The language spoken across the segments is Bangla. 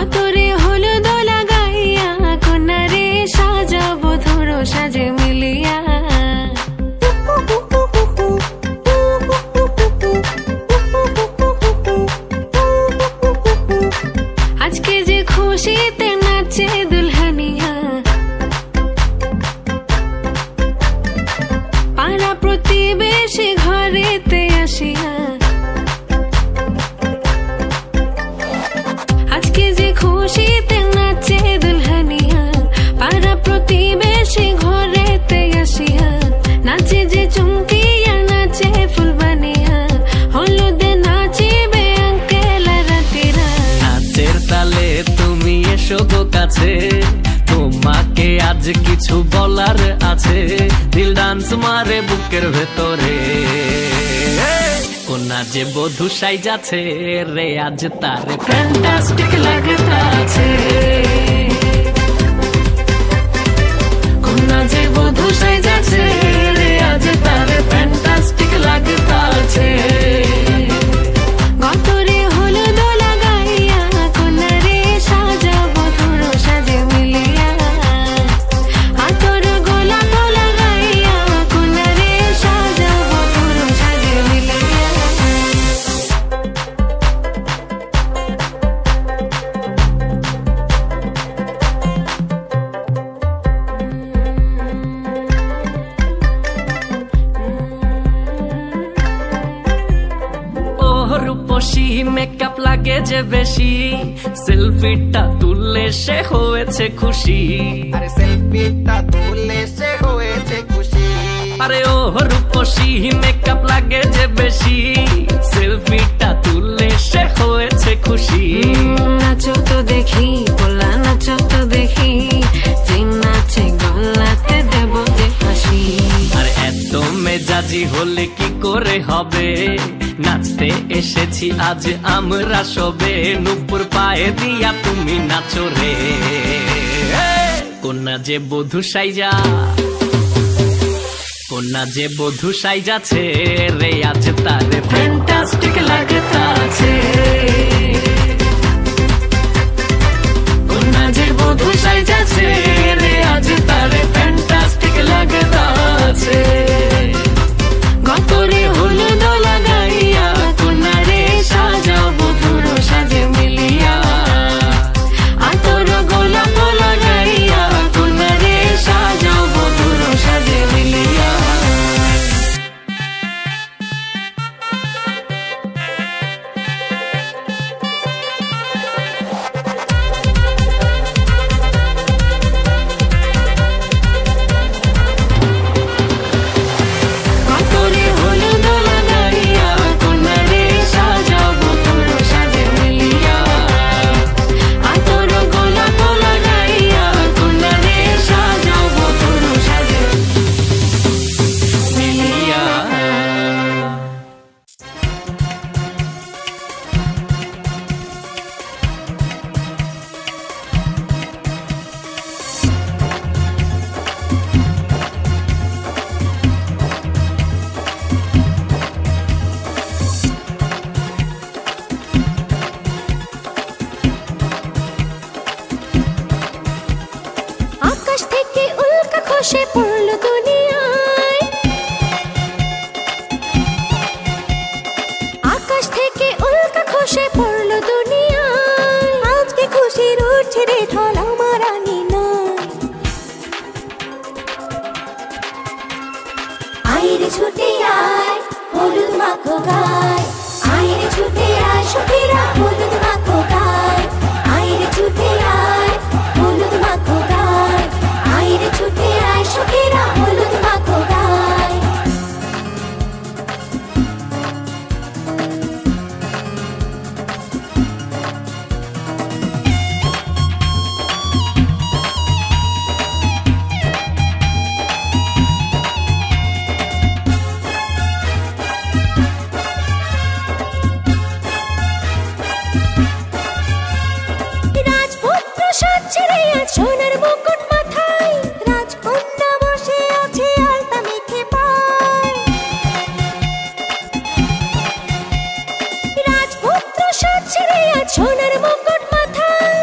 কতরে হলুদ লাগাইয়া কন্যারে সাজাবো ধরো সাজে মিলিয়া। আজকে যে খুশিতে নাচে দুলহানিয়া, পাড়া প্রতিবেশী ঘরেতে আসিয়া। আজকে যে খুশিতে নাচে দুলহানিয়া, পাড়া প্রতিবেশী ঘরেতে আসিয়া। নাচে যে চুমকিয়া নাচে ফুলবানিয়া, হলুদে নাচিবে আঙ্কেল রাতিরা। নাচের তালে তুমি এসো গো কাছে, তোমাকে আজ কিছু বলার আছে। দিল ডান্স মারে বুকের ভেতরে, কোনা যে বধূ সাইজাছে রে আজ তার ফ্যান্টাস্টিক লাগতাছে। কোনা যে বধূ সাইজাছে রে আজ তার ফ্যান্টাস্টিক লাগতাছে। গতরে হলুদ লাগাইয়া কন্যারে সাজাবো ধরো সাজে মিলিয়া। আতর গোলাপ লাগাইয়া কন্যারে সাজাবো ধরো সাজে মিলিয়া। রূপসী মেকআপ লাগে যে বেশি, সেলফিটা তুললে সে হয়েছে খুশি। আরে সেলফিটা তুললে সে হয়েছে খুশি। আরে ও রূপসী মেকআপ লাগে যে বেশি, সেলফিটা তুললে সে হয়েছে খুশি। নাচো তো দেখি পোলা নাচো তো দেখি, যে নাচে গলাতে দেব যে হাসি। আর এত মেজাজি হলে কি করে হবে, নাচতে এসেছি আজ আমরা সবে। নুপুর পায়ে দিয়া তুমি নাচো রে, কোনা যে বধূ সাইজা, কোনা যে বধূ সাইজাছে রে আজ তার ফ্যান্টাস্টিক লাগতাছে। কোনা যে বধূ সাইজাছে রে আজ তার ফ্যান্টাস্টিক লাগতাছে। গতরে হলুদ লাগাইয়া কন্যারে সাজাবো ধরো সাজে মিলিয়া। আতর গোলাপ লাগাইয়া কন্যারে সাজাবো ধরো সাজে মিলিয়া। গতরে হলুদ লাগাইয়া কন্যারে সাজাবো ধরো সাজে মিলিয়া। আতর গোলাপ লাগাইয়া কন্যারে সাজাবো ধরো সাজে মিলিয়া। আকাশ থেকে উল্কা খসে পড়লো দুনিয়ায়, আকাশ থেকে উল্কা খসে পড়লো দুনিয়ায়। আজকে খুশির উঠছে রে ঢল আমার আঙিনায়। আইরে ছুটে আয় হলুদ মাখো গায়, আইরে ছুটে আয় সখীরা হলুদ মাখো গায়। আইরে ছুটে আয় হলুদ মাখো গায়, আইরে ছুটে আয় সখীরা হলুদ মাখো গায়। সোনার মুকুট মাথায়, রাজকন্যা বসে আছে আলতা মেখে পায়। রাজপুত্র সাজছে রে আজ সোনার মুকুট মাথায়,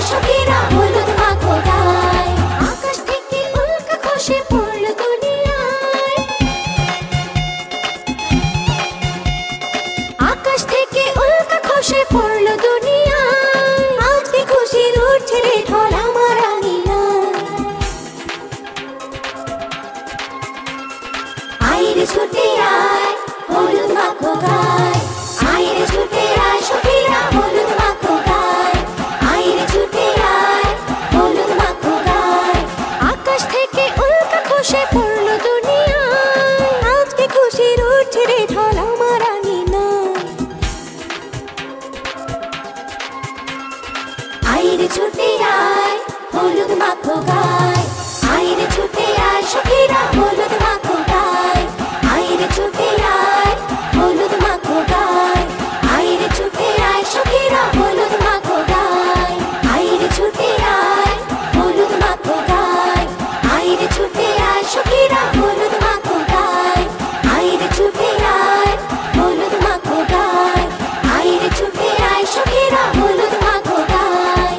সখীরা হলুদ মাখো গায়। আকাশ থেকে উল্কা খসে পড়ল দুনিয়ায়, আকাশ থেকে উল্কা খসে পড়ল দুনিয়ায়। আজকে খুশির উঠছে রে ঢল আমার আঙিনায়। আইরে ছুটে আয় হলুদ মাখো গায়, আইরে ছুটে আয় সখীরা হলুদ মাখো গায়। আইরে ছুটে আয় হলুদ মাখো গায়। আকাশ থেকে উল্কা খসে পড়ল দুনিয়ায়, আজকে খুশির উঠছে রে ঢল আমার আঙিনায়। আইরে ছুটে আয় হলুদ মাখো গায়, আইরে ছুটে আয় সখীরা হলুদ মাখো গায়। আইরে ছুটে আয় হলুদ মাখো গায়, আইরে ছুটে আয় সখীরা হলুদ মাখো গায়। আইরে ছুটে আয় হলুদ মাখো গায়, আইরে ছুটে আয় সখীরা হলুদ মাখো গায়। আইরে ছুটে আয় হলুদ মাখো গায়, আইরে ছুটে আয় সখীরা হলুদ মাখো গায়।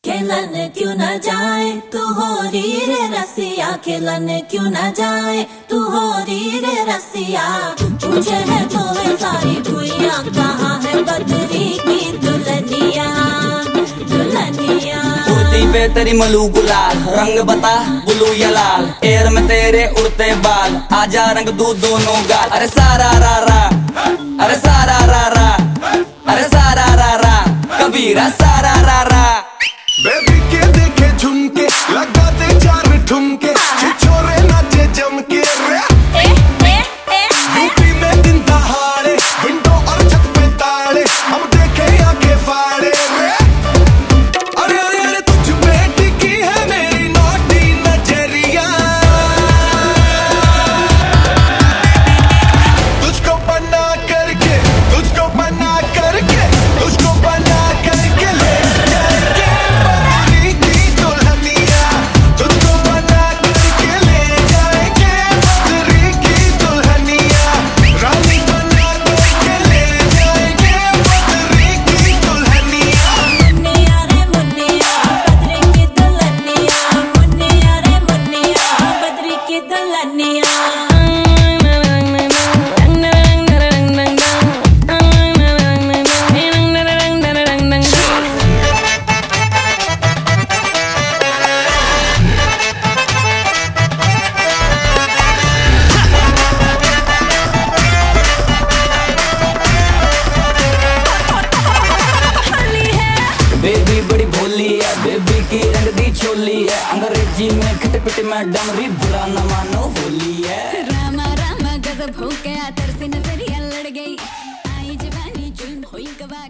खेलन क्यों न जाए तू हो री रे रसिया, खेलन क्यों न जाए तू हो री रे रसिया। पूछे है तो वे सारी भुइयां कहाँ है बदरी की दुल्हनिया, दुल्हनिया। कुर्ती पे तेरी मलू गुलाल, रंग बता ब्लू या लाल। एयर में तेरे उड़ते बाल, आजा रंग दू दोनों गाल। अरे सारा रा रा, अरे सारा रा रा, अरे सारा रा रा, कबीरा सारा रा रा। बेबी के देखे झुमके, लगा दे चार ठुमके, छिछोरे नाचे जम के रे। यूपी में दिन दहाड़े, विंडो और छत पे ताड़े, हम देखे आंखें फाड़े रे। अरे अरे अरे तुझ पे टिकी है मेरी नोटी नजरिया, तुझको बना करके, तुझको बना करके, तुझको बना करके ले जाएंगे बदरी की दुल्हनिया। तुझको बना करके ले जाएंगे बदरी की दुल्हनिया, रानी बना करके ले जाएंगे बदरी की दुल्हनिया। मुन्निया रे मुन्निया बदरी की दुल्हनिया, मुन्निया रे मुन्निया बदरी की दुल्हनिया। बेबी बड़ी भोली है, बेबी की रंग दी छोली है। अंग्रेजी में खट पिट मैडम री, बुरा न मानो होली है। रामा रामा गजब हो गया, तरसी नजरिया लड़ गई। आई जवानी जुल्म हुई गवा।